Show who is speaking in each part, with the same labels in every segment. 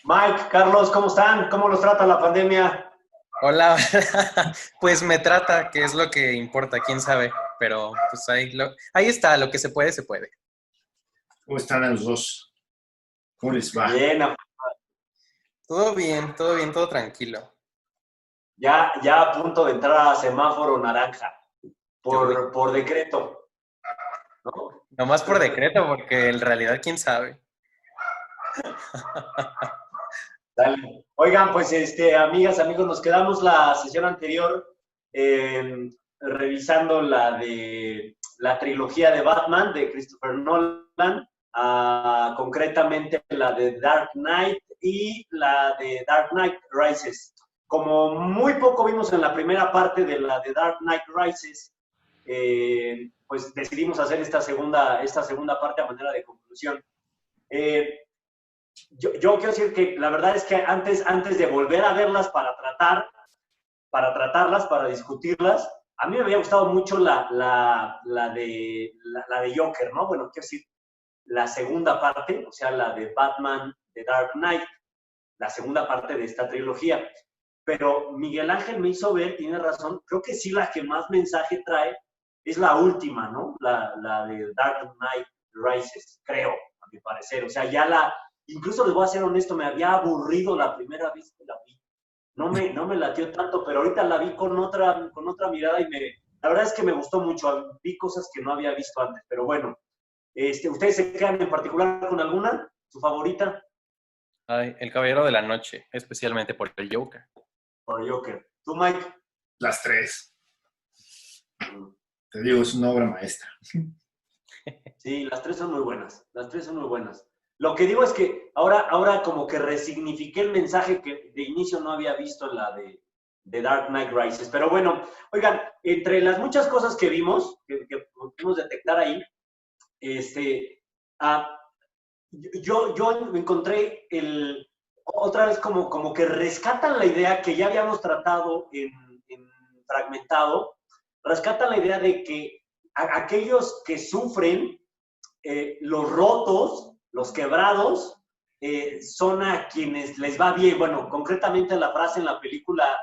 Speaker 1: Mike, Carlos, ¿cómo están? ¿Cómo los trata la pandemia?
Speaker 2: Hola, pues me trata, que es lo que importa, quién sabe, pero pues ahí está, lo que se puede, se puede.
Speaker 3: ¿Cómo están a los dos? ¿Cómo les va?
Speaker 1: Bien,
Speaker 2: Todo bien, todo tranquilo.
Speaker 1: ya a punto de entrar a semáforo naranja
Speaker 2: Qué bueno.
Speaker 1: por decreto, ¿no?
Speaker 2: Nomás por decreto, porque en realidad quién sabe.
Speaker 1: Dale. Oigan, pues amigas, amigos, nos quedamos la sesión anterior revisando la trilogía de Batman de Christopher Nolan, concretamente la de Dark Knight y la de Dark Knight Rises. Como muy poco vimos en la primera parte de la de Dark Knight Rises, pues decidimos hacer esta segunda parte a manera de conclusión. Eh, yo quiero decir que la verdad es que antes de volver a verlas para tratarlas, para discutirlas, a mí me había gustado mucho la de Joker, ¿no? Bueno, quiero decir, la segunda parte, o sea, la de Batman, de Dark Knight, la segunda parte de esta trilogía. Pero Miguel Ángel me hizo ver, tiene razón, creo que sí la que más mensaje trae es la última, ¿no? La de Dark Knight Rises, creo, a mi parecer. O sea, incluso les voy a ser honesto, me había aburrido la primera vez que la vi. No me latió tanto, pero ahorita la vi con otra mirada y la verdad es que me gustó mucho. Vi cosas que no había visto antes, pero bueno. ¿Ustedes se quedan en particular con alguna? ¿Su favorita?
Speaker 2: Ay, El Caballero de la Noche, especialmente por el Joker.
Speaker 1: Por Joker. ¿Tú, Mike?
Speaker 3: Las tres. Te digo, es una obra maestra.
Speaker 1: Sí, las tres son muy buenas. Las tres son muy buenas. Lo que digo es que ahora como que resignifiqué el mensaje que de inicio no había visto en la de Dark Knight Rises. Pero bueno, oigan, entre las muchas cosas que vimos, que pudimos detectar ahí, ah, yo encontré otra vez como que rescatan la idea que ya habíamos tratado en Fragmentado, rescatan la idea de que aquellos que sufren, los rotos, los quebrados, son a quienes les va bien. Bueno, concretamente la frase en la película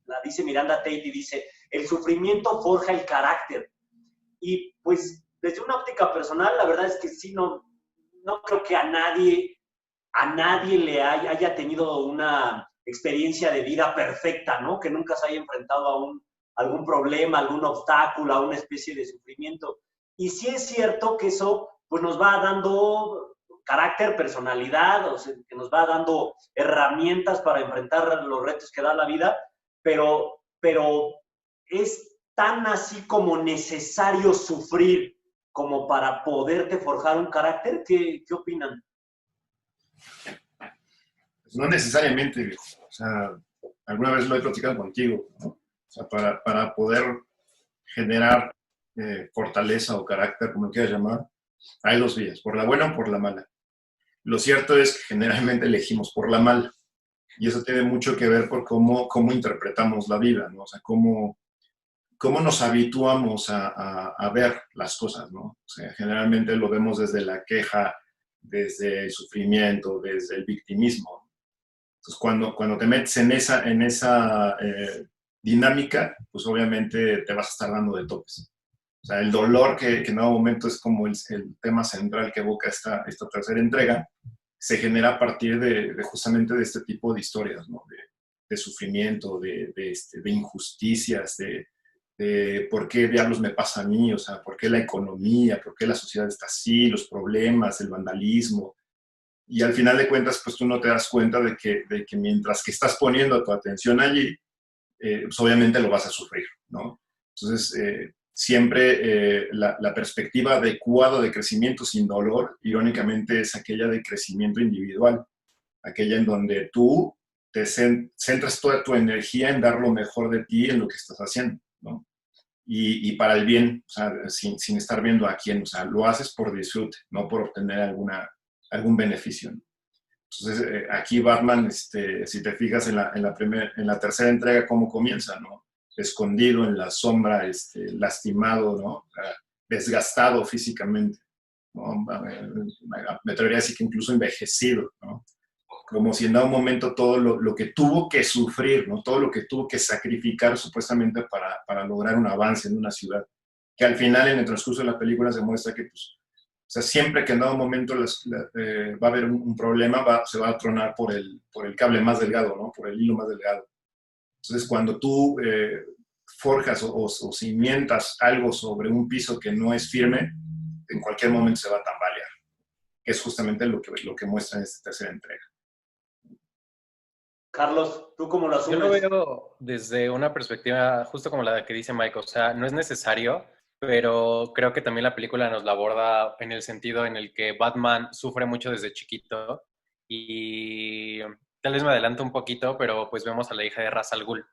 Speaker 1: la dice Miranda Tate y dice, el sufrimiento forja el carácter. Y pues desde una óptica personal, la verdad es que sí, no creo que a nadie le haya tenido una experiencia de vida perfecta, ¿no? Que nunca se haya enfrentado a algún problema, algún obstáculo, a una especie de sufrimiento. Y sí es cierto que eso pues nos va dando carácter, personalidad, o sea, que nos va dando herramientas para enfrentar los retos que da la vida, pero es tan así como necesario sufrir como para poderte forjar un carácter. ¿Qué opinan?
Speaker 3: Pues no necesariamente, viejo. O sea, alguna vez lo he platicado contigo, ¿no? O sea, para poder generar fortaleza o carácter, como lo quieras llamar, hay dos vías, por la buena o por la mala. Lo cierto es que generalmente elegimos por la mala. Y eso tiene mucho que ver por cómo interpretamos la vida, ¿no? O sea, cómo nos habituamos a ver las cosas, ¿no? O sea, generalmente lo vemos desde la queja, desde el sufrimiento, desde el victimismo. Entonces, cuando te metes en esa dinámica, pues obviamente te vas a estar dando de topes. O sea, el dolor que en nuevo momento es como el tema central que evoca esta tercera entrega, se genera a partir justamente de este tipo de historias, ¿no? De sufrimiento, de injusticias, de por qué diablos me pasa a mí, o sea, por qué la economía, por qué la sociedad está así, los problemas, el vandalismo. Y al final de cuentas, pues tú no te das cuenta de que mientras que estás poniendo tu atención allí, pues obviamente lo vas a sufrir, ¿no? Entonces, siempre la perspectiva adecuada de crecimiento sin dolor, irónicamente, es aquella de crecimiento individual, aquella en donde tú te centras toda tu energía en dar lo mejor de ti en lo que estás haciendo, ¿no? Y para el bien, o sea, sin estar viendo a quién, o sea, lo haces por disfrute, no por obtener algún beneficio, ¿no? Entonces, aquí Batman, si te fijas en la tercera entrega, cómo comienza, ¿no? Escondido en la sombra, lastimado, ¿no? O sea, desgastado físicamente, ¿no? Me atrevería a decir que incluso envejecido, ¿no? como si en dado momento todo lo que tuvo que sufrir, ¿no? Todo lo que tuvo que sacrificar supuestamente para lograr un avance en una ciudad, que al final en el transcurso de la película se muestra que pues, o sea, siempre que en dado momento va a haber un problema, se va a tronar por el cable más delgado, ¿no? Por el hilo más delgado. Entonces, cuando tú forjas o cimientas algo sobre un piso que no es firme, en cualquier momento se va a tambalear, que es justamente lo que muestra en esta tercera entrega.
Speaker 1: Carlos, ¿tú cómo lo
Speaker 2: Yo lo
Speaker 1: asumes?
Speaker 2: veo desde una perspectiva justo como la que dice Mike, o sea, no es necesario, pero creo que también la película nos la aborda en el sentido en el que Batman sufre mucho desde chiquito y tal vez me adelanto un poquito, pero pues vemos a la hija de Ra's al Ghul,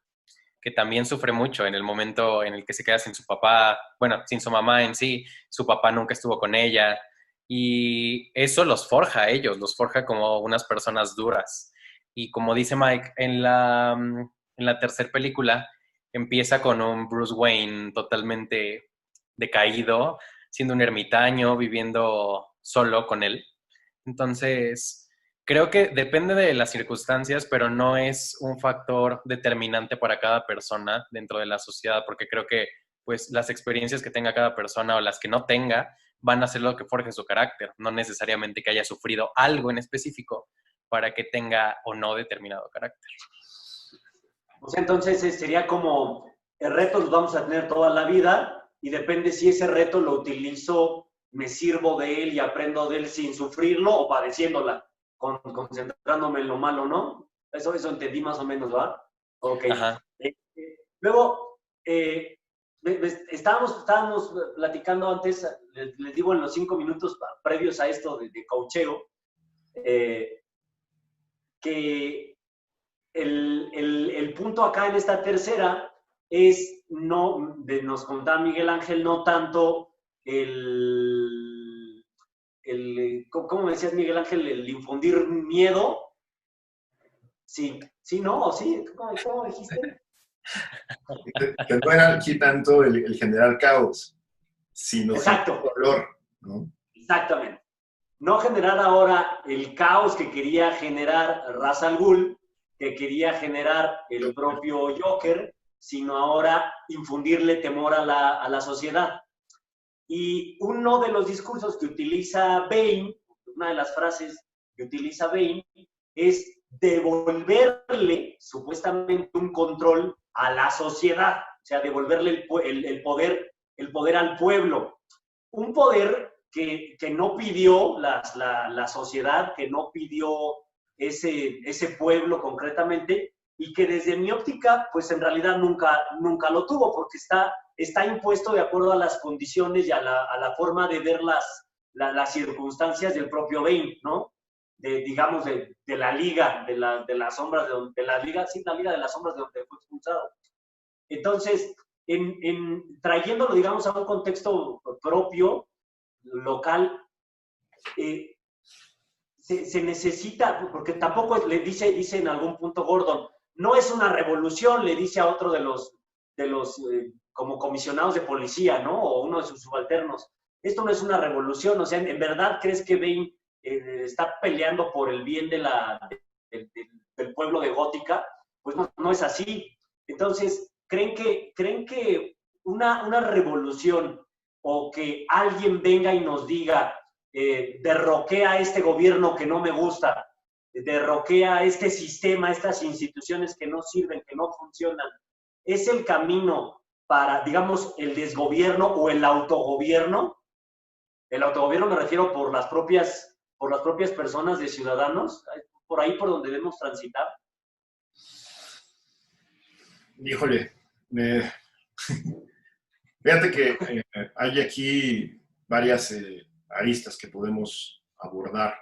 Speaker 2: que también sufre mucho en el momento en el que se queda sin su papá, bueno, sin su mamá en sí, su papá nunca estuvo con ella y eso los forja a ellos, los forja como unas personas duras. Y como dice Mike, en la tercera película empieza con un Bruce Wayne totalmente decaído, siendo un ermitaño, viviendo solo con él. Entonces, creo que depende de las circunstancias, pero no es un factor determinante para cada persona dentro de la sociedad, porque creo que pues las experiencias que tenga cada persona o las que no tenga van a ser lo que forje su carácter, no necesariamente que haya sufrido algo en específico para que tenga o no determinado carácter.
Speaker 1: O sea, entonces sería como, el reto los vamos a tener toda la vida y depende si ese reto lo utilizo, me sirvo de él y aprendo de él sin sufrirlo o padeciéndola, concentrándome en lo malo, ¿no? Eso entendí más o menos, ¿va? Ok.
Speaker 2: Ajá.
Speaker 1: Luego, estábamos platicando antes, les digo en los 5 minutos previos a esto de coacheo, que el punto acá en esta tercera es, nos contaba Miguel Ángel, no tanto ¿cómo me decías, Miguel Ángel? El infundir miedo. Sí, sí, ¿no? ¿O sí? ¿Cómo dijiste?
Speaker 3: Que no era aquí tanto el generar caos, sino
Speaker 1: Exacto.
Speaker 3: dolor, ¿no?
Speaker 1: Exactamente. No generar ahora el caos que quería generar Ra's al Ghul, que quería generar el propio Joker, sino ahora infundirle temor a la sociedad. Y uno de los discursos que utiliza Bane, una de las frases que utiliza Bane, es devolverle supuestamente un control a la sociedad, o sea, devolverle el poder al pueblo. Un poder que no pidió la sociedad, que no pidió ese pueblo concretamente, y que desde mi óptica, pues en realidad nunca lo tuvo, porque está impuesto de acuerdo a las condiciones y a la forma de ver las circunstancias del propio Bane, ¿no? Digamos, de la liga, de las sombras, de la liga de las sombras de donde fue expulsado. Entonces, trayéndolo, digamos, a un contexto propio, local, se necesita, porque tampoco le dice en algún punto Gordon, no es una revolución, le dice a otro de los como comisionados de policía, ¿no? O uno de sus subalternos. Esto no es una revolución, o sea, ¿en verdad crees que Bane está peleando por el bien del pueblo de Gótica? Pues no es así. Entonces, ¿creen que una revolución o que alguien venga y nos diga, derroqué a este gobierno que no me gusta, derroqué a este sistema, estas instituciones que no sirven, que no funcionan, es el camino para, digamos, el desgobierno o el autogobierno? El autogobierno me refiero por las propias personas de ciudadanos, por ahí por donde debemos transitar.
Speaker 3: Híjole, fíjate que hay aquí varias aristas que podemos abordar.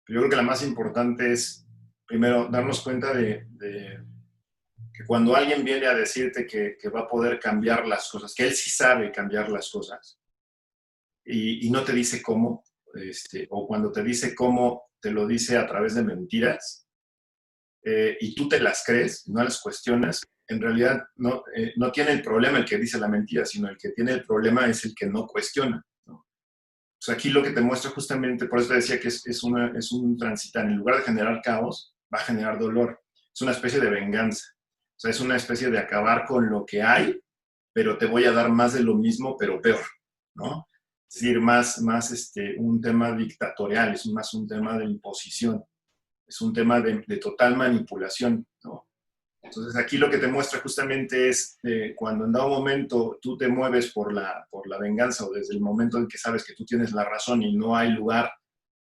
Speaker 3: Yo creo que la más importante es, primero, darnos cuenta de que cuando alguien viene a decirte que va a poder cambiar las cosas, que él sí sabe cambiar las cosas, y no te dice cómo, o cuando te dice cómo, te lo dice a través de mentiras, y tú te las crees, no las cuestionas, en realidad no tiene el problema el que dice la mentira, sino el que tiene el problema es el que no cuestiona, ¿no? O sea, aquí lo que te muestra justamente, por eso te decía que es un transitar, en lugar de generar caos, va a generar dolor. Es una especie de venganza. O sea, es una especie de acabar con lo que hay, pero te voy a dar más de lo mismo, pero peor, ¿no? Es decir, más un tema dictatorial, es más un tema de imposición, es un tema de total manipulación, ¿no? Entonces, aquí lo que te muestra justamente es cuando en dado momento tú te mueves por la venganza o desde el momento en que sabes que tú tienes la razón y no hay lugar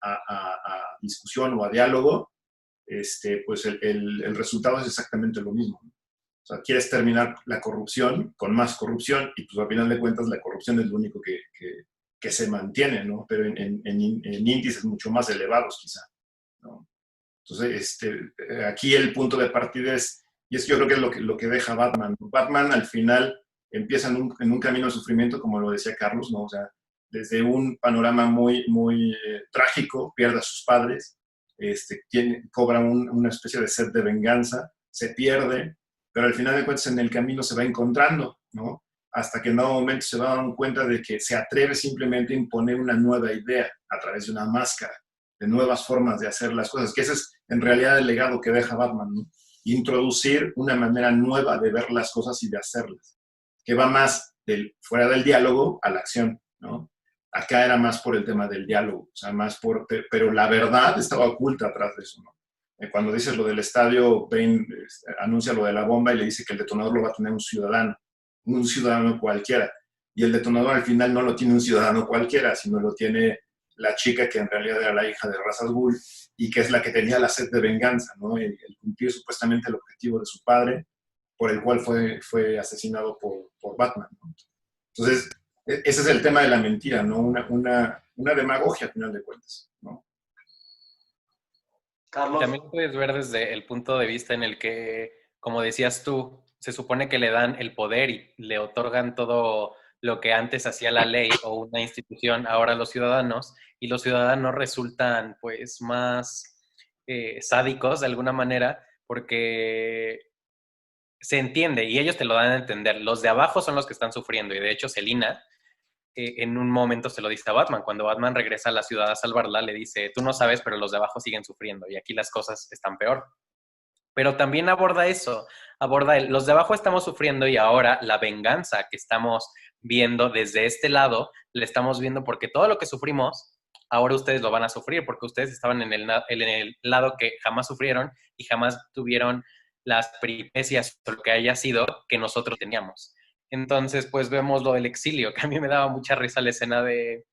Speaker 3: a discusión o a diálogo, pues el resultado es exactamente lo mismo. O sea, quieres terminar la corrupción con más corrupción y pues al final de cuentas la corrupción es lo único que se mantiene, ¿no? Pero en índices mucho más elevados quizá, ¿no? Entonces, aquí el punto de partida es, y es yo creo que es lo que deja Batman. Batman al final empieza en un camino de sufrimiento, como lo decía Carlos, ¿no? O sea, desde un panorama muy, muy trágico, pierde a sus padres, cobra una especie de sed de venganza, se pierde, pero al final de cuentas en el camino se va encontrando, ¿no? Hasta que en un momento se va dando cuenta de que se atreve simplemente a imponer una nueva idea a través de una máscara, de nuevas formas de hacer las cosas, que ese es en realidad el legado que deja Batman, ¿no? Introducir una manera nueva de ver las cosas y de hacerlas, que va más fuera del diálogo a la acción, ¿no? Acá era más por el tema del diálogo, o sea, pero la verdad estaba oculta atrás de eso, ¿no? Cuando dices lo del estadio, Bane anuncia lo de la bomba y le dice que el detonador lo va a tener un ciudadano cualquiera, y el detonador al final no lo tiene un ciudadano cualquiera, sino lo tiene la chica que en realidad era la hija de Ra's al Ghul y que es la que tenía la sed de venganza, ¿no? El cumplir supuestamente el objetivo de su padre, por el cual fue asesinado por Batman, ¿no? Entonces, ese es el tema de la mentira, ¿no? Una demagogia, al final de cuentas, ¿no?
Speaker 1: Carlos.
Speaker 2: También lo puedes ver desde el punto de vista en el que, como decías tú, se supone que le dan el poder y le otorgan todo lo que antes hacía la ley o una institución ahora a los ciudadanos, y los ciudadanos resultan pues más sádicos de alguna manera porque se entiende y ellos te lo dan a entender. Los de abajo son los que están sufriendo y de hecho Selina en un momento se lo dice a Batman. Cuando Batman regresa a la ciudad a salvarla, le dice, tú no sabes, pero los de abajo siguen sufriendo y aquí las cosas están peor. Pero también aborda eso, los de abajo estamos sufriendo y ahora la venganza que estamos viendo desde este lado, le estamos viendo porque todo lo que sufrimos, ahora ustedes lo van a sufrir porque ustedes estaban en el lado que jamás sufrieron y jamás tuvieron las peripecias o lo que haya sido que nosotros teníamos. Entonces, pues vemos lo del exilio, que a mí me daba mucha risa la escena de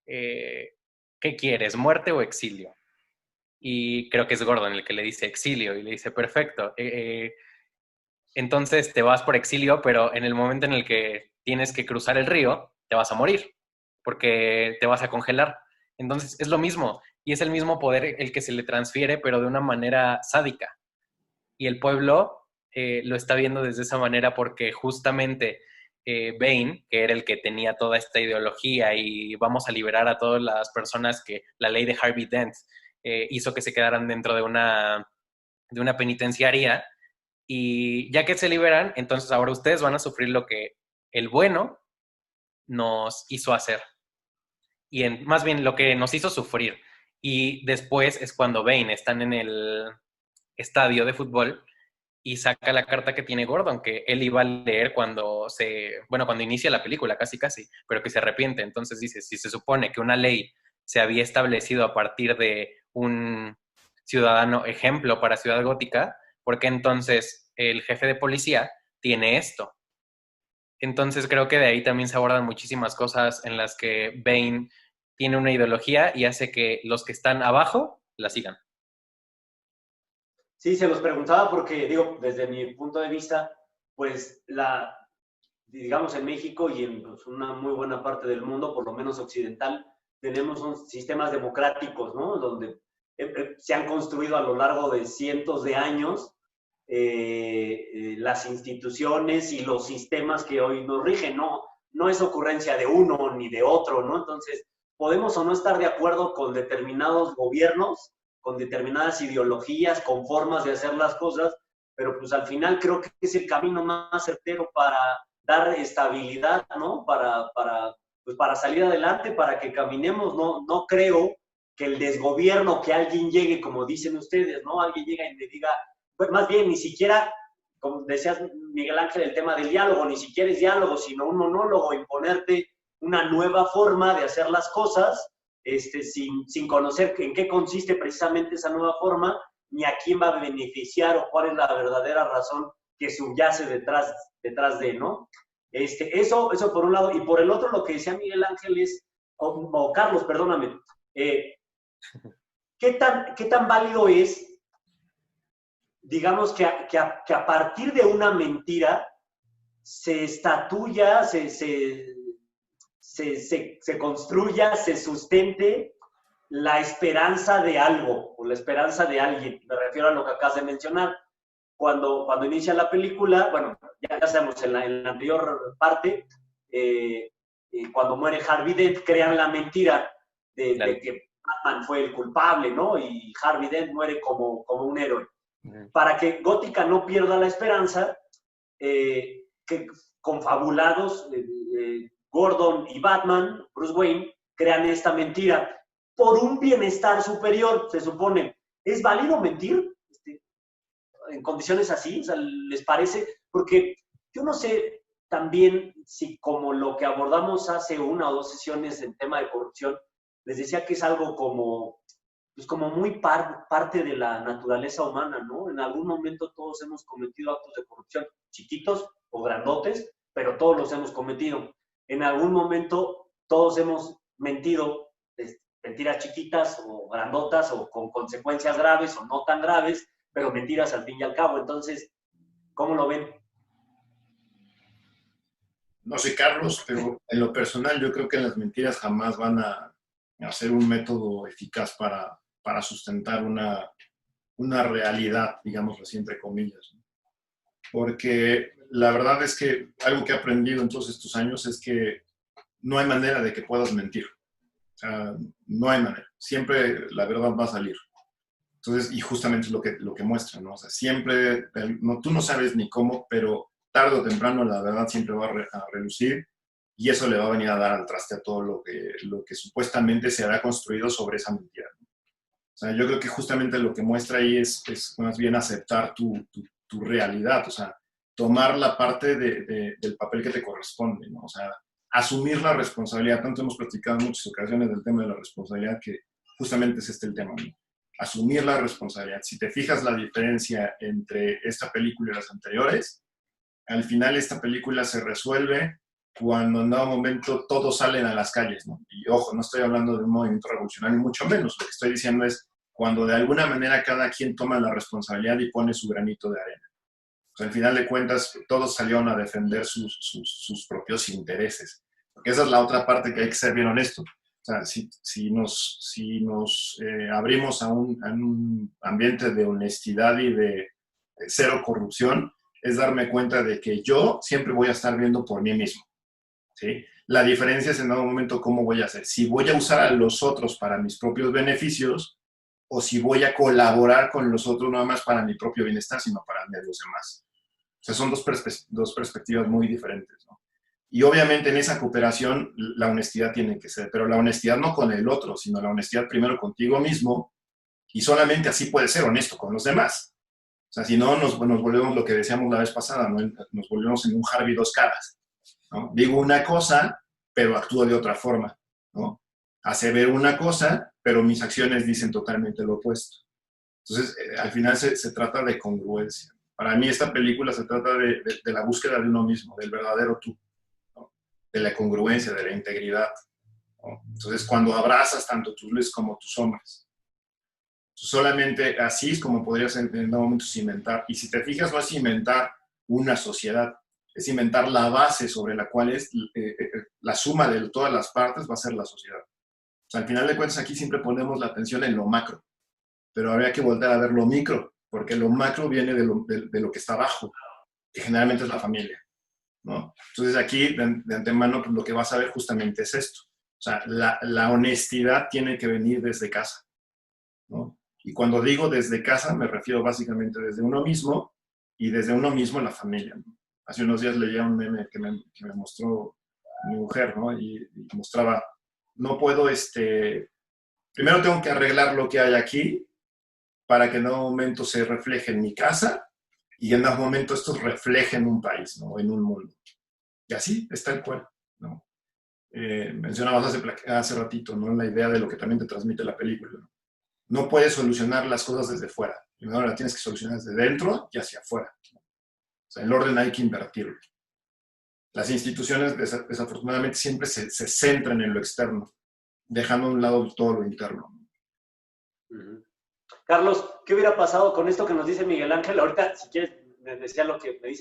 Speaker 2: ¿qué quieres, muerte o exilio? Y creo que es Gordon el que le dice exilio y le dice, perfecto, entonces te vas por exilio, pero en el momento en el que tienes que cruzar el río, te vas a morir, porque te vas a congelar. Entonces es lo mismo, y es el mismo poder el que se le transfiere, pero de una manera sádica. Y el pueblo lo está viendo desde esa manera porque justamente Bane, que era el que tenía toda esta ideología y vamos a liberar a todas las personas que la ley de Harvey Dent hizo que se quedaran dentro de una penitenciaria, y ya que se liberan, entonces ahora ustedes van a sufrir lo que el bueno nos hizo hacer, y más bien lo que nos hizo sufrir. Y después es cuando Bane están en el estadio de fútbol y saca la carta que tiene Gordon, que él iba a leer cuando inicia la película, casi, pero que se arrepiente. Entonces dice, si se supone que una ley se había establecido a partir de un ciudadano ejemplo para Ciudad Gótica, ¿por qué entonces el jefe de policía tiene esto? Entonces creo que de ahí también se abordan muchísimas cosas en las que Bane tiene una ideología y hace que los que están abajo la sigan.
Speaker 1: Sí, se los preguntaba porque, digo, desde mi punto de vista, pues digamos en México y en pues, una muy buena parte del mundo, por lo menos occidental, tenemos sistemas democráticos, ¿no? Donde se han construido a lo largo de cientos de años las instituciones y los sistemas que hoy nos rigen, no es ocurrencia de uno ni de otro, ¿no? Entonces, podemos o no estar de acuerdo con determinados gobiernos, con determinadas ideologías, con formas de hacer las cosas, pero pues al final creo que es el camino más certero para dar estabilidad, ¿no? Para salir adelante, para que caminemos. No creo que el desgobierno, que alguien llegue, como dicen ustedes, ¿no? Alguien llega y me diga, pues más bien ni siquiera, como decías Miguel Ángel, el tema del diálogo, ni siquiera es diálogo, sino un monólogo, imponerte una nueva forma de hacer las cosas, sin conocer en qué consiste precisamente esa nueva forma, ni a quién va a beneficiar o cuál es la verdadera razón que subyace detrás de, ¿no? Eso por un lado. Y por el otro, lo que decía Miguel Ángel es, o Carlos, perdóname, ¿qué tan válido es, digamos, que a partir de una mentira se estatuya, se construya, se sustente la esperanza de algo o la esperanza de alguien? Me refiero a lo que acabas de mencionar. Cuando inicia la película, bueno, ya sabemos en la anterior parte, cuando muere Harvey Dent, crean la mentira de que Batman fue el culpable, ¿no? Y Harvey Dent muere como un héroe. Para que Gótica no pierda la esperanza, que confabulados, Gordon y Batman, Bruce Wayne, crean esta mentira por un bienestar superior, se supone. ¿Es válido mentir en condiciones así? O sea, ¿les parece? Porque yo no sé también si, como lo que abordamos hace una o dos sesiones en tema de corrupción, les decía que es algo como muy parte de la naturaleza humana, ¿no? En algún momento todos hemos cometido actos de corrupción, chiquitos o grandotes, pero todos los hemos cometido. En algún momento todos hemos mentido, mentiras chiquitas o grandotas o con consecuencias graves o no tan graves, pero mentiras al fin y al cabo. Entonces, ¿cómo lo ven?
Speaker 3: No sé, Carlos, pero en lo personal yo creo que las mentiras jamás van a ser un método eficaz para sustentar una realidad, digamos así, entre comillas, ¿no? Porque la verdad es que algo que he aprendido en todos estos años es que no hay manera de que puedas mentir. O sea, no hay manera. Siempre la verdad va a salir. Entonces, y justamente es lo que muestra, ¿no? O sea, siempre, tú no sabes ni cómo, pero tarde o temprano la verdad siempre va a relucir, y eso le va a venir a dar al traste a todo lo que supuestamente se habrá construido sobre esa mentira, ¿no? O sea, yo creo que justamente lo que muestra ahí es más bien aceptar tu realidad, o sea, tomar la parte del papel que te corresponde, ¿no? O sea, asumir la responsabilidad. Tanto hemos platicado en muchas ocasiones del tema de la responsabilidad, que justamente es el tema, ¿no? Asumir la responsabilidad. Si te fijas la diferencia entre esta película y las anteriores, al final esta película se resuelve cuando en dado momento todos salen a las calles, ¿no? Y ojo, no estoy hablando de un movimiento revolucionario, mucho menos. Lo que estoy diciendo es cuando de alguna manera cada quien toma la responsabilidad y pone su granito de arena. O sea, al final de cuentas, todos salieron a defender sus propios intereses. Porque esa es la otra parte que hay que ser bien honesto. O sea, si nos abrimos a un ambiente de honestidad y de cero corrupción, es darme cuenta de que yo siempre voy a estar viendo por mí mismo, ¿sí? La diferencia es en algún momento cómo voy a hacer. Si voy a usar a los otros para mis propios beneficios, o si voy a colaborar con los otros no más para mi propio bienestar, sino para el de los demás. O sea, son dos perspectivas muy diferentes, ¿no? Y obviamente en esa cooperación la honestidad tiene que ser, pero la honestidad no con el otro, sino la honestidad primero contigo mismo, y solamente así puedes ser honesto con los demás. O sea, si no, nos volvemos lo que decíamos la vez pasada, ¿no? Nos volvemos en un Harvey dos caras, ¿no? Digo una cosa, pero actúo de otra forma, ¿no? Hace ver una cosa, pero mis acciones dicen totalmente lo opuesto. Entonces, al final se trata de congruencia. Para mí esta película se trata de la búsqueda de uno mismo, del verdadero tú, ¿no? De la congruencia, de la integridad, ¿no? Entonces, cuando abrazas tanto tus luces como tus sombras, solamente así es como podrías en un momento cimentar. Y si te fijas, no es cimentar una sociedad, es cimentar la base sobre la cual es la suma de todas las partes va a ser la sociedad. O sea, al final de cuentas aquí siempre ponemos la atención en lo macro, pero habría que volver a ver lo micro, porque lo macro viene de lo que está abajo, que generalmente es la familia, ¿no? Entonces aquí, de antemano, pues, lo que vas a ver justamente es esto. O sea, la honestidad tiene que venir desde casa, ¿no? Y cuando digo desde casa, me refiero básicamente desde uno mismo y desde uno mismo en la familia, ¿no? Hace unos días leía un meme que me mostró mi mujer, ¿no? Y mostraba, no puedo primero tengo que arreglar lo que hay aquí para que en algún momento se refleje en mi casa y en algún momento esto refleje en un país, ¿no? En un mundo. Y así está el cual, ¿no? Mencionabas hace ratito, ¿no? La idea de lo que también te transmite la película, ¿no? No puedes solucionar las cosas desde fuera. Primero las tienes que solucionar desde dentro y hacia afuera. O sea, el orden hay que invertirlo. Las instituciones, desafortunadamente, siempre se centran en lo externo, dejando a un lado todo lo interno.
Speaker 1: Carlos, ¿qué hubiera pasado con esto que nos dice Miguel Ángel? Ahorita, si quieres, me dice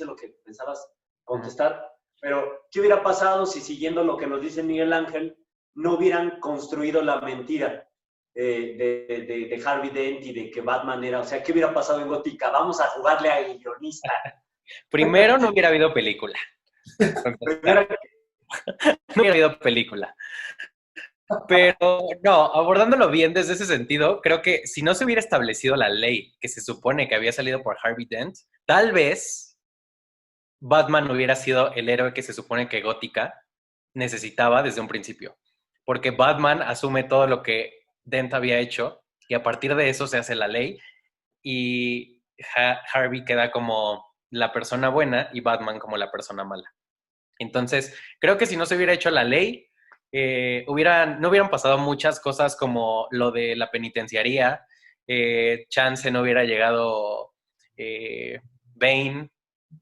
Speaker 1: lo que pensabas contestar, pero ¿qué hubiera pasado si, siguiendo lo que nos dice Miguel Ángel, no hubieran construido la mentira de Harvey Dent y de que Batman era? O sea, ¿qué hubiera pasado en Gótica? Vamos a jugarle al guionista.
Speaker 2: Primero, no hubiera habido película.
Speaker 1: Primero,
Speaker 2: no hubiera habido película. Pero no, abordándolo bien desde ese sentido, creo que si no se hubiera establecido la ley que se supone que había salido por Harvey Dent, tal vez Batman hubiera sido el héroe que se supone que Gótica necesitaba desde un principio. Porque Batman asume todo lo que Dent había hecho y a partir de eso se hace la ley y Harvey queda como la persona buena y Batman como la persona mala. Entonces, creo que si no se hubiera hecho la ley, no hubieran pasado muchas cosas como lo de la penitenciaría, chance no hubiera llegado Bane,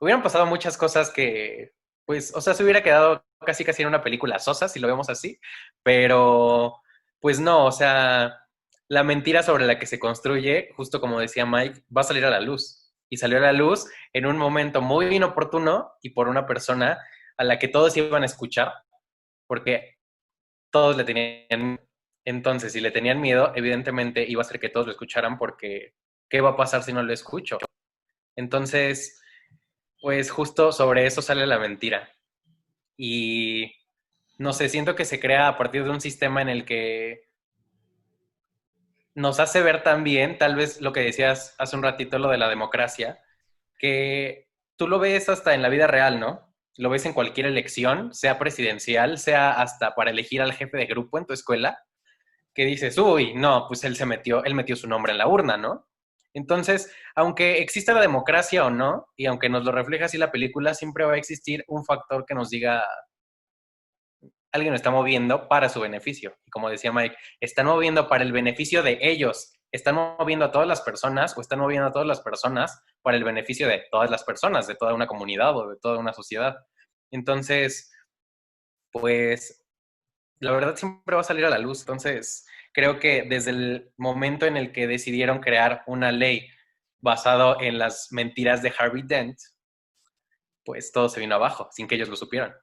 Speaker 2: hubieran pasado muchas cosas que, pues, o sea, se hubiera quedado casi en una película sosa, si lo vemos así, pero, pues no, o sea, la mentira sobre la que se construye, justo como decía Mike, va a salir a la luz, y salió a la luz en un momento muy inoportuno y por una persona a la que todos iban a escuchar, porque todos le tenían. Entonces, si le tenían miedo, evidentemente iba a ser que todos lo escucharan porque ¿qué va a pasar si no lo escucho? Entonces, pues justo sobre eso sale la mentira. Y no sé, siento que se crea a partir de un sistema en el que nos hace ver también, tal vez lo que decías hace un ratito, lo de la democracia, que tú lo ves hasta en la vida real, ¿no? Lo ves en cualquier elección, sea presidencial, sea hasta para elegir al jefe de grupo en tu escuela, que dices, uy, no, pues él metió su nombre en la urna, ¿no? Entonces, aunque exista la democracia o no, y aunque nos lo refleja así la película, siempre va a existir un factor que nos diga, alguien lo está moviendo para su beneficio. Y como decía Mike, están moviendo para el beneficio de ellos. Están moviendo a todas las personas o están moviendo a todas las personas para el beneficio de todas las personas, de toda una comunidad o de toda una sociedad. Entonces, pues, la verdad siempre va a salir a la luz. Entonces, creo que desde el momento en el que decidieron crear una ley basado en las mentiras de Harvey Dent, pues todo se vino abajo, sin que ellos lo supieran.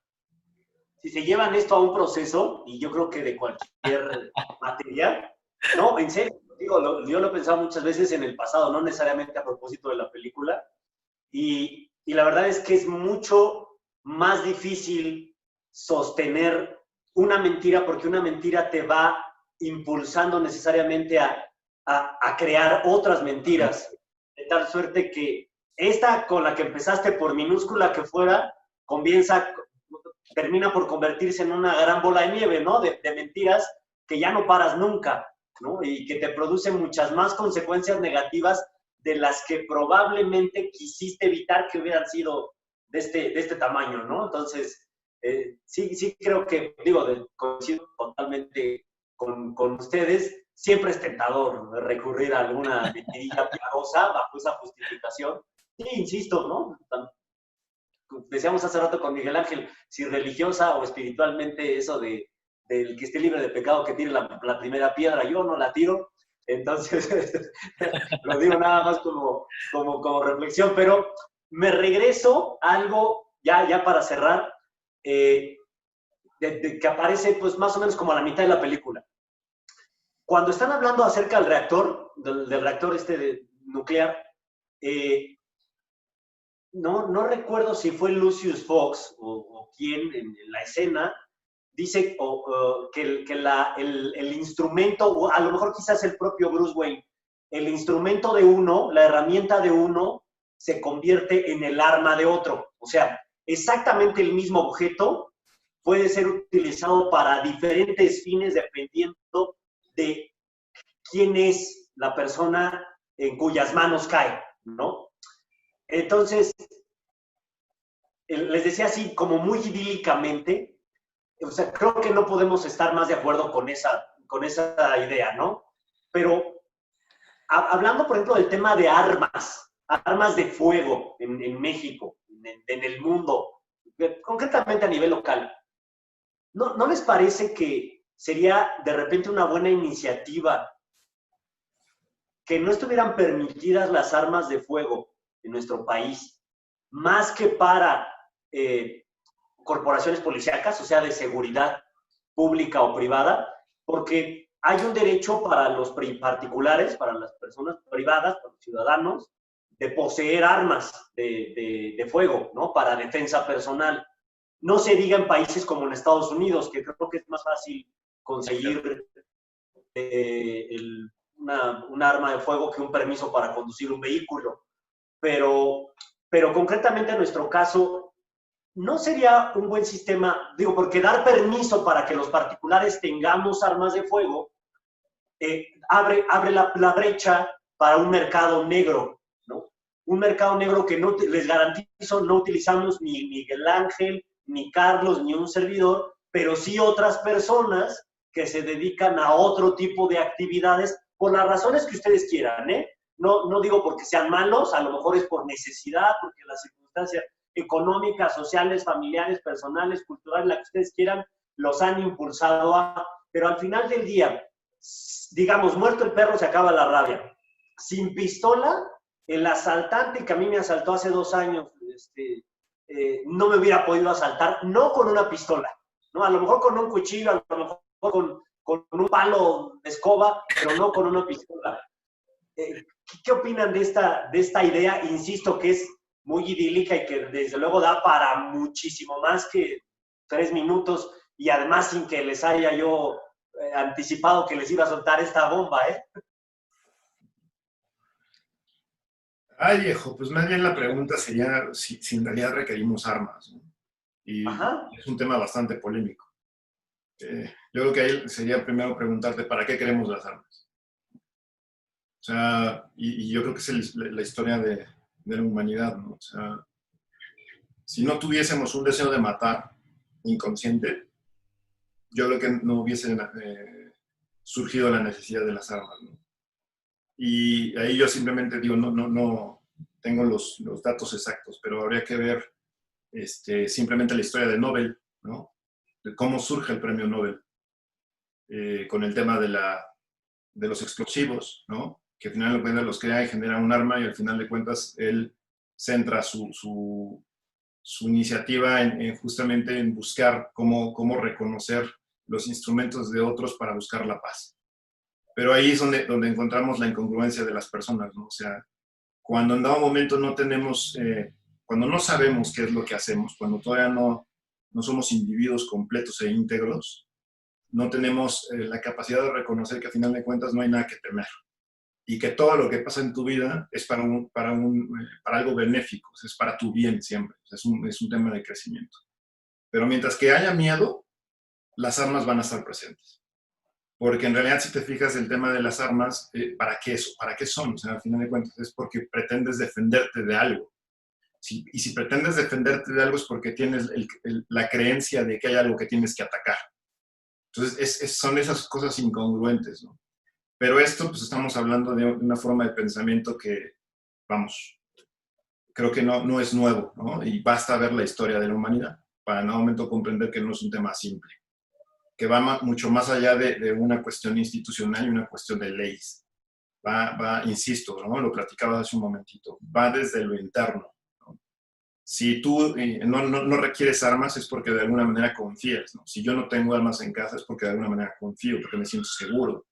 Speaker 1: si se llevan esto a un proceso, y yo creo que de cualquier materia, no, en serio, digo, yo lo he pensado muchas veces en el pasado, no necesariamente a propósito de la película, y la verdad es que es mucho más difícil sostener una mentira porque una mentira te va impulsando necesariamente a crear otras mentiras, de tal suerte que esta con la que empezaste, por minúscula que fuera, termina por convertirse en una gran bola de nieve, ¿no? De mentiras que ya no paras nunca, ¿no? Y que te producen muchas más consecuencias negativas de las que probablemente quisiste evitar que hubieran sido de este tamaño, ¿no? Entonces, sí creo que, coincido totalmente con ustedes, siempre es tentador recurrir a alguna mentirilla piadosa bajo esa justificación. Sí, insisto, ¿no? Decíamos hace rato con Miguel Ángel, si religiosa o espiritualmente eso del que esté libre de pecado que tire la primera piedra, yo no la tiro, entonces lo digo nada más como reflexión, pero me regreso a algo, ya para cerrar, que aparece pues más o menos como a la mitad de la película. Cuando están hablando acerca del reactor, del reactor nuclear, no recuerdo si fue Lucius Fox o quién en la escena, dice que el instrumento, o a lo mejor quizás el propio Bruce Wayne, el instrumento de uno, la herramienta de uno, se convierte en el arma de otro. O sea, exactamente el mismo objeto puede ser utilizado para diferentes fines dependiendo de quién es la persona en cuyas manos cae, ¿no? Entonces, les decía así, como muy idílicamente, o sea, creo que no podemos estar más de acuerdo con esa idea, ¿no? Pero hablando, por ejemplo, del tema de armas de fuego en México, en el mundo, concretamente a nivel local, ¿no les parece que sería de repente una buena iniciativa que no estuvieran permitidas las armas de fuego en nuestro país, más que para corporaciones policíacas, o sea, de seguridad pública o privada, porque hay un derecho para los particulares, para las personas privadas, para los ciudadanos, de poseer armas de fuego, ¿no? Para defensa personal. No se diga en países como en Estados Unidos, que creo que es más fácil conseguir un arma de fuego que un permiso para conducir un vehículo. Pero concretamente en nuestro caso, no sería un buen sistema, digo, porque dar permiso para que los particulares tengamos armas de fuego abre la brecha para un mercado negro, ¿no? Un mercado negro que no les garantizo, no utilizamos ni Miguel Ángel, ni Carlos, ni un servidor, pero sí otras personas que se dedican a otro tipo de actividades por las razones que ustedes quieran, ¿eh? No digo porque sean malos, a lo mejor es por necesidad, porque las circunstancias económicas, sociales, familiares, personales, culturales, la que ustedes quieran, los han impulsado a... Pero al final del día, digamos, muerto el perro se acaba la rabia. Sin pistola, el asaltante que a mí me asaltó hace 2 años, no me hubiera podido asaltar, no con una pistola, ¿no? A lo mejor con un cuchillo, a lo mejor con un palo de escoba, pero no con una pistola. ¿Qué opinan de esta idea? Insisto que es muy idílica y que desde luego da para muchísimo más que 3 minutos y además sin que les haya yo anticipado que les iba a soltar esta bomba, ¿eh?
Speaker 3: Ay, viejo, pues más bien la pregunta sería si en realidad requerimos armas, ¿no? Y
Speaker 1: Ajá.
Speaker 3: es un tema bastante polémico. Yo creo que ahí sería primero preguntarte ¿para qué queremos las armas? O sea, y yo creo que es la historia de la humanidad, ¿no? O sea, si no tuviésemos un deseo de matar inconsciente, yo creo que no hubiese surgido la necesidad de las armas, ¿no? Y ahí yo simplemente digo, no tengo los datos exactos, pero habría que ver simplemente la historia de Nobel, ¿no? De cómo surge el premio Nobel, con el tema de los explosivos, ¿no? Que al final de cuentas los crea y genera un arma y al final de cuentas él centra su iniciativa justamente en buscar cómo reconocer los instrumentos de otros para buscar la paz. Pero ahí es donde encontramos la incongruencia de las personas, ¿no? O sea, cuando en dado momento no tenemos, cuando no sabemos qué es lo que hacemos, cuando todavía no somos individuos completos e íntegros, no tenemos la capacidad de reconocer que a final de cuentas no hay nada que temer y que todo lo que pasa en tu vida es para algo benéfico, es para tu bien siempre, es un tema de crecimiento. Pero mientras que haya miedo, las armas van a estar presentes. Porque en realidad, si te fijas, el tema de las armas, ¿para qué eso? ¿Para qué son? O sea, al final de cuentas es porque pretendes defenderte de algo. Y si pretendes defenderte de algo es porque tienes la creencia de que hay algo que tienes que atacar. Entonces, son esas cosas incongruentes, ¿no? Pero esto, pues estamos hablando de una forma de pensamiento que, vamos, creo que no es nuevo, ¿no? Y basta ver la historia de la humanidad para en un momento comprender que no es un tema simple, que va mucho más allá de una cuestión institucional y una cuestión de leyes. Insisto, ¿no? Lo platicaba hace un momentito, va desde lo interno, ¿no? Si tú no requieres armas es porque de alguna manera confías, ¿no? Si yo no tengo armas en casa es porque de alguna manera confío, porque me siento seguro.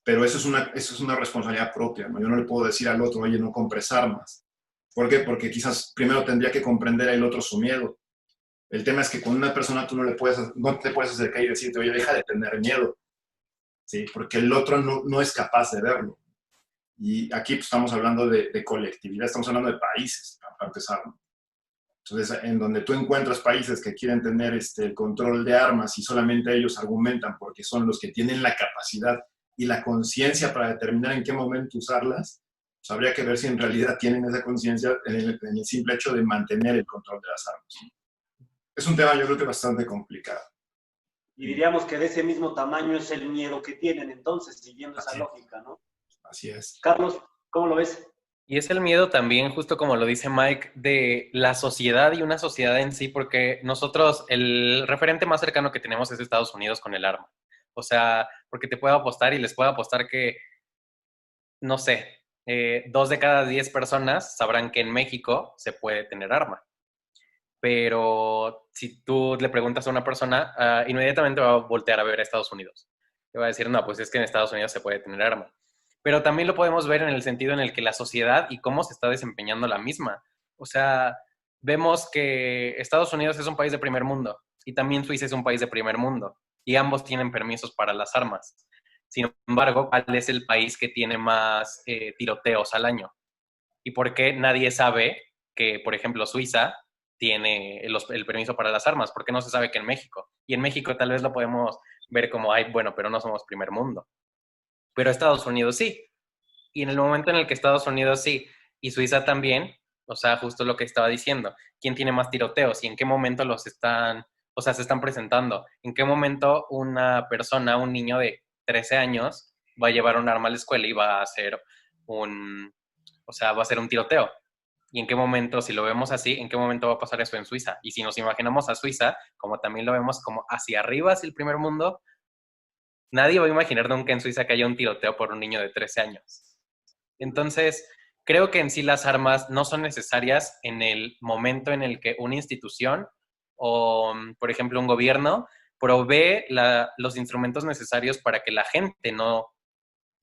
Speaker 3: Pero eso es una responsabilidad propia, ¿no? Yo no le puedo decir al otro, oye, no compres armas. ¿Por qué? Porque quizás primero tendría que comprender al otro su miedo. El tema es que con una persona tú no te puedes acercar y decirte, oye, deja de tener miedo, ¿sí? Porque el otro no es capaz de verlo. Y aquí pues, estamos hablando de colectividad, estamos hablando de países, para empezar, ¿no? Entonces, en donde tú encuentras países que quieren tener el control de armas y solamente ellos argumentan porque son los que tienen la capacidad y la conciencia para determinar en qué momento usarlas, pues habría que ver si en realidad tienen esa conciencia en el simple hecho de mantener el control de las armas. Es un tema, yo creo que bastante complicado.
Speaker 1: Y diríamos que de ese mismo tamaño es el miedo que tienen, entonces, siguiendo esa
Speaker 3: Así
Speaker 1: lógica, ¿no?
Speaker 3: Así es.
Speaker 1: Carlos, ¿cómo lo ves?
Speaker 2: Y es el miedo también, justo como lo dice Mike, de la sociedad y una sociedad en sí, porque nosotros, el referente más cercano que tenemos es Estados Unidos con el arma. O sea, porque te puedo apostar y les puedo apostar que, no sé, 2 de cada 10 personas sabrán que en México se puede tener arma. Pero si tú le preguntas a una persona, inmediatamente va a voltear a ver a Estados Unidos. Le va a decir, no, pues es que en Estados Unidos se puede tener arma. Pero también lo podemos ver en el sentido en el que la sociedad y cómo se está desempeñando la misma. O sea, vemos que Estados Unidos es un país de primer mundo y también Suiza es un país de primer mundo y ambos tienen permisos para las armas. Sin embargo, ¿cuál es el país que tiene más tiroteos al año? ¿Y por qué nadie sabe que, por ejemplo, Suiza tiene el permiso para las armas? ¿Por qué no se sabe que en México? Y en México tal vez lo podemos ver como, ay, bueno, pero no somos primer mundo. Pero Estados Unidos sí. Y en el momento en el que Estados Unidos sí, y Suiza también, o sea, justo lo que estaba diciendo, ¿quién tiene más tiroteos y en qué momento los están, o sea, se están presentando? ¿En qué momento una persona, un niño de 13 años, va a llevar un arma a la escuela y va a hacer o sea, va a ser un tiroteo? ¿Y en qué momento, si lo vemos así, en qué momento va a pasar eso en Suiza? Y si nos imaginamos a Suiza, como también lo vemos como hacia arriba, hacia el primer mundo, nadie va a imaginar nunca en Suiza que haya un tiroteo por un niño de 13 años. Entonces, creo que en sí las armas no son necesarias en el momento en el que una institución o, por ejemplo, un gobierno provee los instrumentos necesarios para que la gente no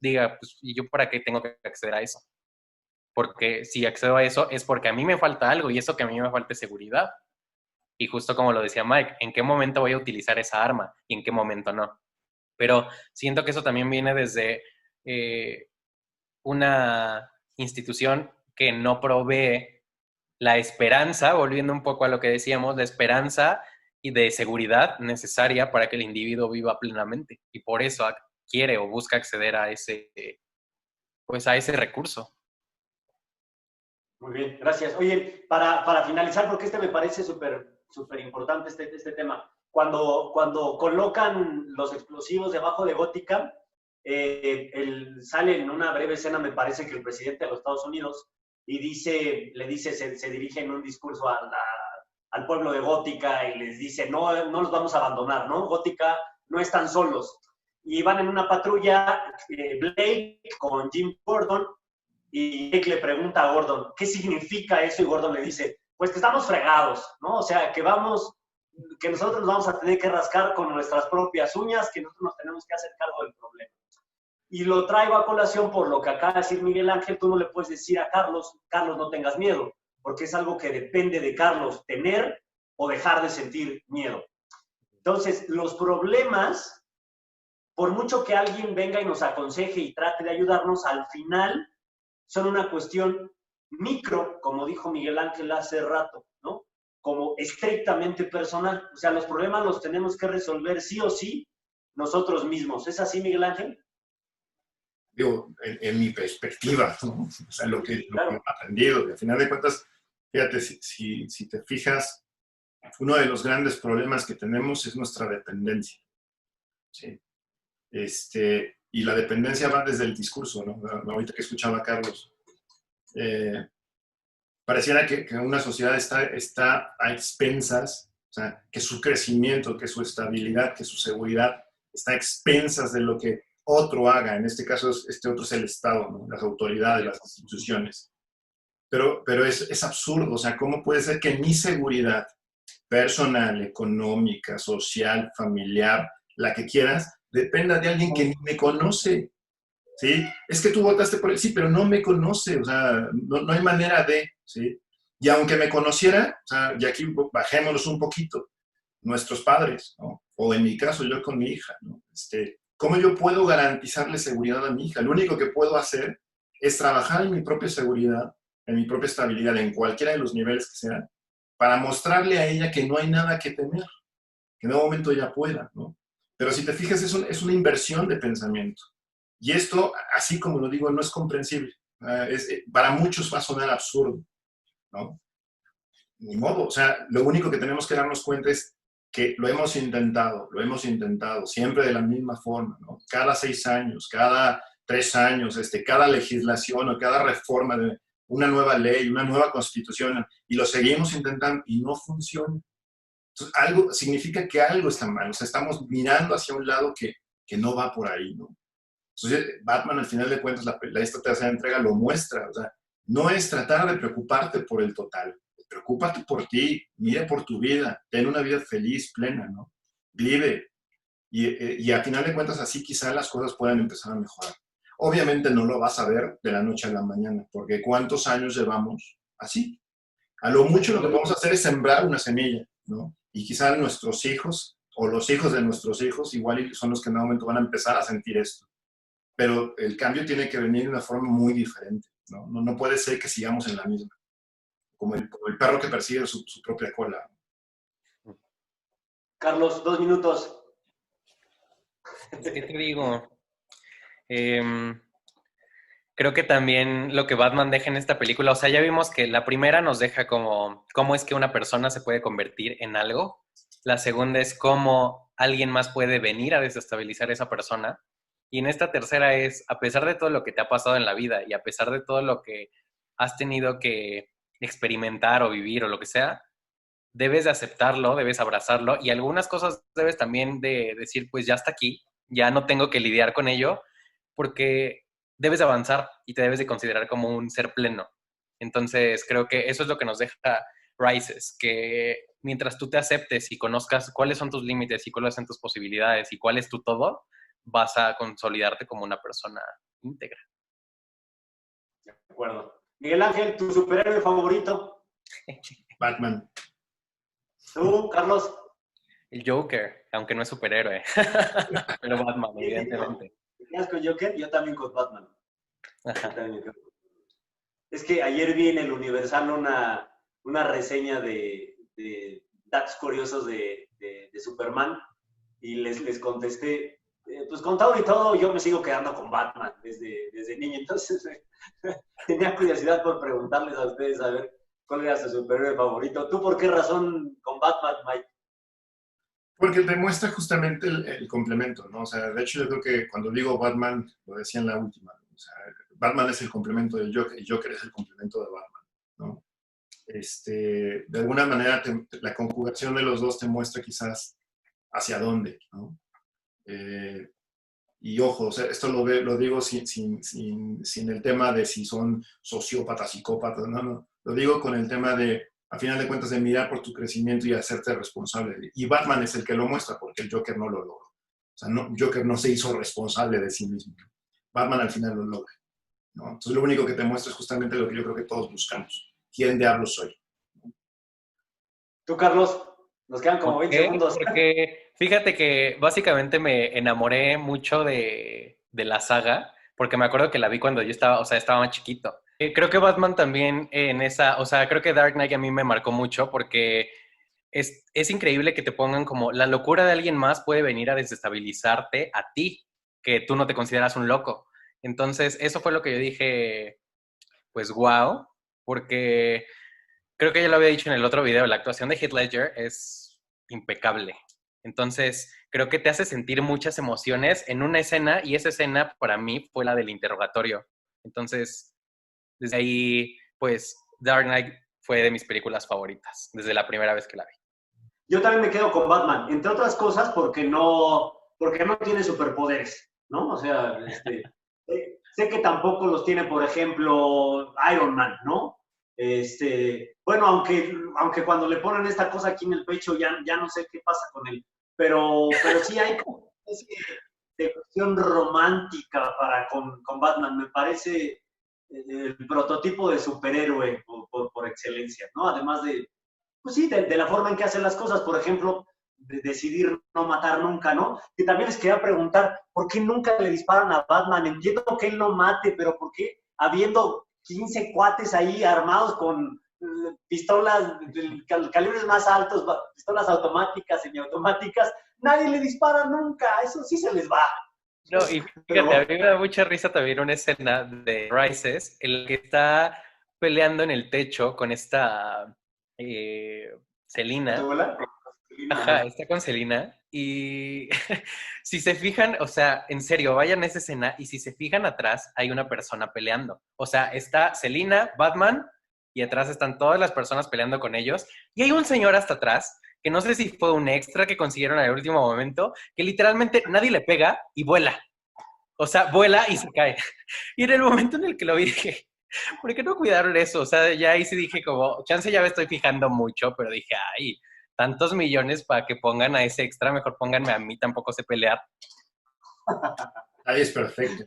Speaker 2: diga, pues, ¿y yo para qué tengo que acceder a eso? Porque si accedo a eso es porque a mí me falta algo y eso que a mí me falta es seguridad. Y justo como lo decía Mike, ¿en qué momento voy a utilizar esa arma y en qué momento no? Pero siento que eso también viene desde una institución que no provee la esperanza, volviendo un poco a lo que decíamos, la esperanza y de seguridad necesaria para que el individuo viva plenamente. Y por eso quiere o busca acceder a ese, pues a ese recurso.
Speaker 1: Muy bien, gracias. Oye, para finalizar, porque me parece súper importante este tema. Cuando colocan los explosivos debajo de Gótica, sale en una breve escena, me parece que el presidente de los Estados Unidos, y le dice, se dirige en un discurso al pueblo de Gótica y les dice, no, no los vamos a abandonar, ¿no? Gótica no están solos. Y van en una patrulla, Blake con Jim Gordon, y Blake le pregunta a Gordon, ¿qué significa eso? Y Gordon le dice, pues que estamos fregados, ¿no? O sea, que nosotros nos vamos a tener que rascar con nuestras propias uñas, que nosotros nos tenemos que hacer cargo del problema. Y lo traigo a colación por lo que acaba de decir Miguel Ángel. Tú no le puedes decir a Carlos, no tengas miedo, porque es algo que depende de Carlos, tener o dejar de sentir miedo. Entonces, los problemas, por mucho que alguien venga y nos aconseje y trate de ayudarnos, al final son una cuestión micro, como dijo Miguel Ángel hace rato, ¿no? Como estrictamente personal. O sea, los problemas los tenemos que resolver sí o sí nosotros mismos. ¿Es así, Miguel Ángel?
Speaker 3: Digo, en mi perspectiva, ¿no? O sea, lo que he aprendido. Y al final de cuentas, fíjate, si te fijas, uno de los grandes problemas que tenemos es nuestra dependencia. ¿Sí? Y la dependencia va desde el discurso, ¿no? Ahorita que escuchaba a Carlos, pareciera que una sociedad está a expensas, o sea, que su crecimiento, que su estabilidad, que su seguridad está a expensas de lo que otro haga. En este caso, este otro es el Estado, ¿no? Las autoridades, las instituciones. Pero es absurdo, o sea, ¿cómo puede ser que mi seguridad personal, económica, social, familiar, la que quieras, dependa de alguien que ni me conoce? ¿Sí? Es que tú votaste por él, sí, pero no me conoce, o sea, no hay manera de, ¿sí? Y aunque me conociera, o sea, y aquí bajémonos un poquito, nuestros padres, ¿no? O en mi caso, yo con mi hija, ¿no? ¿Cómo yo puedo garantizarle seguridad a mi hija? Lo único que puedo hacer es trabajar en mi propia seguridad, en mi propia estabilidad, en cualquiera de los niveles que sea, para mostrarle a ella que no hay nada que temer, que en un momento ella pueda, ¿no? Pero si te fijas, es una inversión de pensamiento. Y esto, así como lo digo, no es comprensible. Para muchos va a sonar absurdo, ¿no? Ni modo, o sea, lo único que tenemos que darnos cuenta es que lo hemos intentado, siempre de la misma forma, ¿no? Cada 6 años, cada 3 años, cada legislación o cada reforma de una nueva ley, una nueva constitución, y lo seguimos intentando y no funciona. Entonces, algo significa que algo está mal, o sea, estamos mirando hacia un lado que no va por ahí, ¿no? Entonces, Batman, al final de cuentas, esta tercera entrega lo muestra, o sea, no es tratar de preocuparte por el total, preocúpate por ti, mira por tu vida, ten una vida feliz, plena, ¿no? Vive. Y a final de cuentas, así quizás las cosas puedan empezar a mejorar. Obviamente no lo vas a ver de la noche a la mañana, porque ¿cuántos años llevamos así? A lo mucho lo que podemos hacer es sembrar una semilla, ¿no? Y quizás nuestros hijos o los hijos de nuestros hijos igual son los que en un momento van a empezar a sentir esto. Pero el cambio tiene que venir de una forma muy diferente, ¿no? No puede ser que sigamos en la misma. Como el perro que persigue su propia cola.
Speaker 1: Carlos, 2 minutos.
Speaker 2: ¿Qué te digo? Creo que también lo que Batman deja en esta película, o sea, ya vimos que la primera nos deja como cómo es que una persona se puede convertir en algo. La segunda es cómo alguien más puede venir a desestabilizar a esa persona. Y en esta tercera es, a pesar de todo lo que te ha pasado en la vida y a pesar de todo lo que has tenido que experimentar o vivir o lo que sea, debes de aceptarlo, debes abrazarlo y algunas cosas debes también de decir, pues ya está aquí, ya no tengo que lidiar con ello, porque debes de avanzar y te debes de considerar como un ser pleno. Entonces creo que eso es lo que nos deja Rises, que mientras tú te aceptes y conozcas cuáles son tus límites y cuáles son tus posibilidades y cuál es tu todo, vas a consolidarte como una persona íntegra.
Speaker 1: De acuerdo. Miguel Ángel, ¿tu superhéroe favorito?
Speaker 3: Batman.
Speaker 1: ¿Tú, Carlos?
Speaker 2: El Joker, aunque no es superhéroe, pero Batman, evidentemente.
Speaker 1: ¿Tenías con Joker? Yo también con Batman. Es que ayer vi en el Universal una reseña de datos curiosos de Superman y les contesté, pues con todo y todo yo me sigo quedando con Batman desde niño, entonces tenía curiosidad por preguntarles a ustedes a ver cuál era su superhéroe favorito. ¿Tú por qué razón con Batman, Mike?
Speaker 3: Porque demuestra justamente el complemento, ¿no? O sea, de hecho yo creo que cuando digo Batman, lo decía en la última, o sea, Batman es el complemento del Joker y Joker es el complemento de Batman, ¿no? De alguna manera la conjugación de los dos te muestra quizás hacia dónde, ¿no? Y ojo, o sea, esto lo digo sin el tema de si son sociópatas, psicópatas, no. Lo digo con el tema de, a final de cuentas, de mirar por tu crecimiento y hacerte responsable. Y Batman es el que lo muestra, porque el Joker no lo logra. O sea, Joker no se hizo responsable de sí mismo. Batman al final lo logra, ¿no? Entonces lo único que te muestra es justamente lo que yo creo que todos buscamos. ¿Quién diablos soy?
Speaker 1: Tú, Carlos, nos quedan como 20 segundos.
Speaker 2: Porque fíjate que básicamente me enamoré mucho de la saga, porque me acuerdo que la vi cuando yo estaba, o sea, estaba más chiquito. Creo que Batman también en esa, o sea, creo que Dark Knight a mí me marcó mucho porque es increíble que te pongan como la locura de alguien más puede venir a desestabilizarte a ti, que tú no te consideras un loco. Entonces, eso fue lo que yo dije, pues wow, porque creo que ya lo había dicho en el otro video, la actuación de Heath Ledger es impecable. Entonces, creo que te hace sentir muchas emociones en una escena y esa escena para mí fue la del interrogatorio. Entonces, desde ahí, pues, Dark Knight fue de mis películas favoritas, desde la primera vez que la vi.
Speaker 1: Yo también me quedo con Batman, entre otras cosas porque no tiene superpoderes, ¿no? O sea, sé que tampoco los tiene, por ejemplo, Iron Man, ¿no? Bueno, aunque cuando le ponen esta cosa aquí en el pecho ya no sé qué pasa con él, pero sí hay como una especie de cuestión romántica con Batman, me parece el prototipo de superhéroe por excelencia, ¿no? Además pues sí, de la forma en que hacen las cosas, por ejemplo, de decidir no matar nunca, ¿no? Que también les quería preguntar, ¿por qué nunca le disparan a Batman? Entiendo que él no mate, pero ¿por qué habiendo 15 cuates ahí armados con pistolas de calibres más altos, pistolas automáticas, semiautomáticas, nadie le dispara nunca? Eso sí se les va.
Speaker 2: No, y fíjate, a mí me da mucha risa también una escena de Rises, el que está peleando en el techo con esta
Speaker 1: ¿Tu
Speaker 2: Selina.
Speaker 1: abuela?
Speaker 2: Ajá, está con Selina. Y si se fijan, o sea, en serio, vayan a esa escena y si se fijan atrás, hay una persona peleando. O sea, está Selina, Batman, y atrás están todas las personas peleando con ellos. Y hay un señor hasta atrás, que no sé si fue un extra que consiguieron al último momento, que literalmente nadie le pega y vuela. O sea, vuela y se cae. Y en el momento en el que lo vi dije, ¿por qué no cuidaron eso? O sea, ya ahí sí dije como, chance ya me estoy fijando mucho, pero dije, ay, tantos millones para que pongan a ese extra, mejor pónganme a mí, tampoco sé pelear.
Speaker 3: Ahí es perfecto.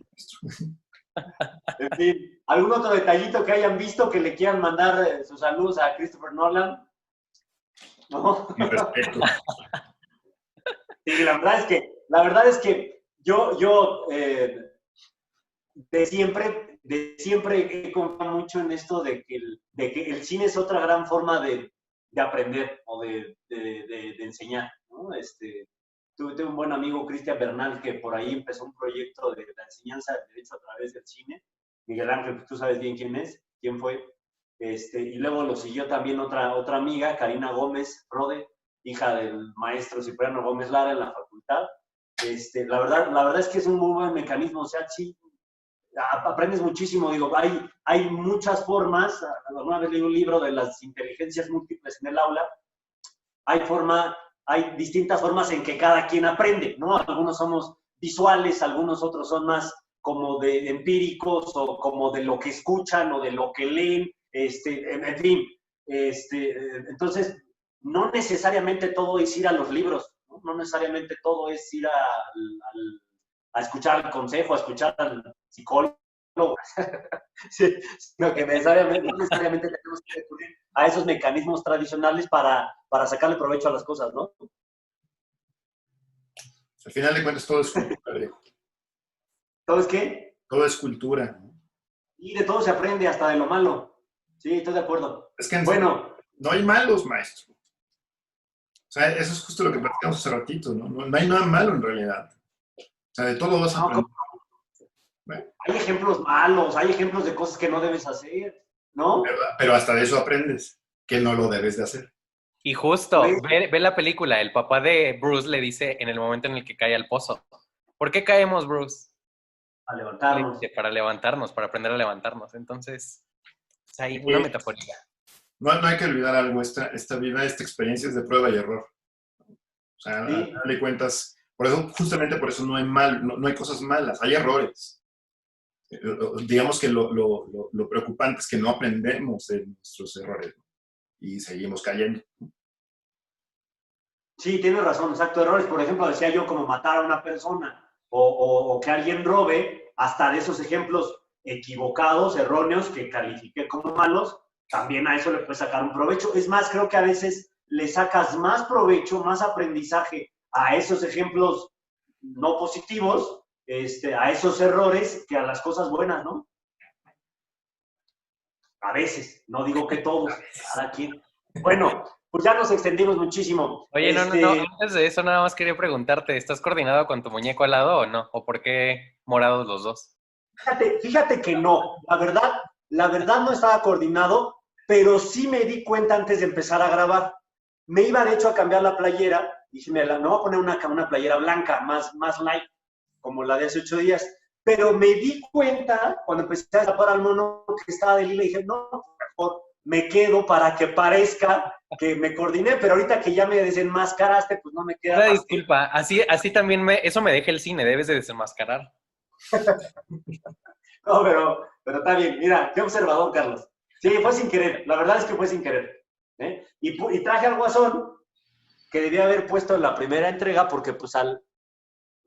Speaker 1: En fin, ¿algún otro detallito que hayan visto que le quieran mandar sus saludos a Christopher Nolan? ¿No?
Speaker 3: Mi respeto.
Speaker 1: Sí, la verdad es que yo de siempre he confiado mucho en esto de que el cine es otra gran forma de aprender o de enseñar, ¿no? Tuve un buen amigo, Cristian Bernal, que por ahí empezó un proyecto de la enseñanza del derecho a través del cine. Miguel Ángel, pues tú sabes bien quién fue. Y luego lo siguió también otra amiga, Karina Gómez Rode, hija del maestro Cipriano Gómez Lara en la facultad. La verdad es que es un muy buen mecanismo, o sea, sí, aprendes muchísimo, digo, hay muchas formas, alguna vez leí un libro de las inteligencias múltiples en el aula, hay distintas formas en que cada quien aprende, ¿no? Algunos somos visuales, algunos otros son más como de empíricos o como de lo que escuchan o de lo que leen, en fin, entonces no necesariamente todo es ir a los libros, no, no necesariamente todo es ir a escuchar el consejo, a escuchar al psicólogo, sí, sino que no necesariamente tenemos que recurrir a esos mecanismos tradicionales para sacarle provecho a las cosas, ¿no?
Speaker 3: Al final de cuentas, todo es cultura, viejo.
Speaker 1: ¿Todo es qué?
Speaker 3: Todo es cultura, ¿no?
Speaker 1: Y de todo se aprende, hasta de lo malo. Sí, estoy de acuerdo.
Speaker 3: Es que
Speaker 1: Bueno,
Speaker 3: no hay malos, maestro. O sea, eso es justo lo que platicamos hace ratito, ¿no? No hay nada malo en realidad. O sea, de todo vas a aprender. Bueno,
Speaker 1: hay ejemplos malos, hay ejemplos de cosas que no debes hacer, ¿no?
Speaker 3: pero hasta de eso aprendes, que no lo debes de hacer.
Speaker 2: Y justo, ve la película, el papá de Bruce le dice en el momento en el que cae al pozo, ¿por qué caemos, Bruce?
Speaker 1: A levantarnos.
Speaker 2: Para levantarnos, para aprender a levantarnos. Entonces, hay una metaforía.
Speaker 3: No hay que olvidar algo, esta vida, esta experiencia es de prueba y error. O sea,
Speaker 1: Sí.
Speaker 3: al final de cuentas, justamente por eso no hay cosas malas, hay errores. Digamos que lo preocupante es que no aprendemos de nuestros errores, ¿no? Y seguimos cayendo.
Speaker 1: Sí, tienes razón, exacto. Errores, por ejemplo, decía yo, como matar a una persona o que alguien robe, hasta de esos ejemplos equivocados, erróneos, que califiqué como malos, también a eso le puedes sacar un provecho. Es más, creo que a veces le sacas más provecho, más aprendizaje a esos ejemplos no positivos, a esos errores, que a las cosas buenas, ¿no? A veces, no digo que todos, cada quien. Bueno, pues ya nos extendimos muchísimo.
Speaker 2: Oye, no, antes de eso nada más quería preguntarte, ¿estás coordinado con tu muñeco al lado o no? ¿O por qué morados los dos?
Speaker 1: Fíjate que no, la verdad no estaba coordinado, pero sí me di cuenta antes de empezar a grabar. Me iba de hecho a cambiar la playera, dije, me voy a poner una playera blanca, más light, como la de hace 8 días, pero me di cuenta cuando empecé a tapar al mono que estaba de lila y dije, no, mejor me quedo para que parezca que me coordiné, pero ahorita que ya me desenmascaraste, pues no me queda
Speaker 2: Una
Speaker 1: más
Speaker 2: disculpa, así también eso me deja el cine, debes de desenmascarar.
Speaker 1: No, pero está bien. Mira, qué observador, Carlos. Sí, fue sin querer. La verdad es que fue sin querer. ¿Eh? Y traje al Guasón, que debía haber puesto en la primera entrega, porque pues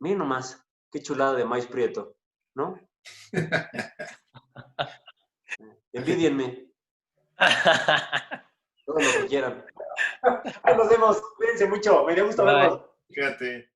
Speaker 1: miren nomás, qué chulada de maíz prieto, ¿no? Envidienme. Todo lo que quieran. Ahí nos vemos. Cuídense mucho. Me dio gusto verlos.
Speaker 3: Fíjate.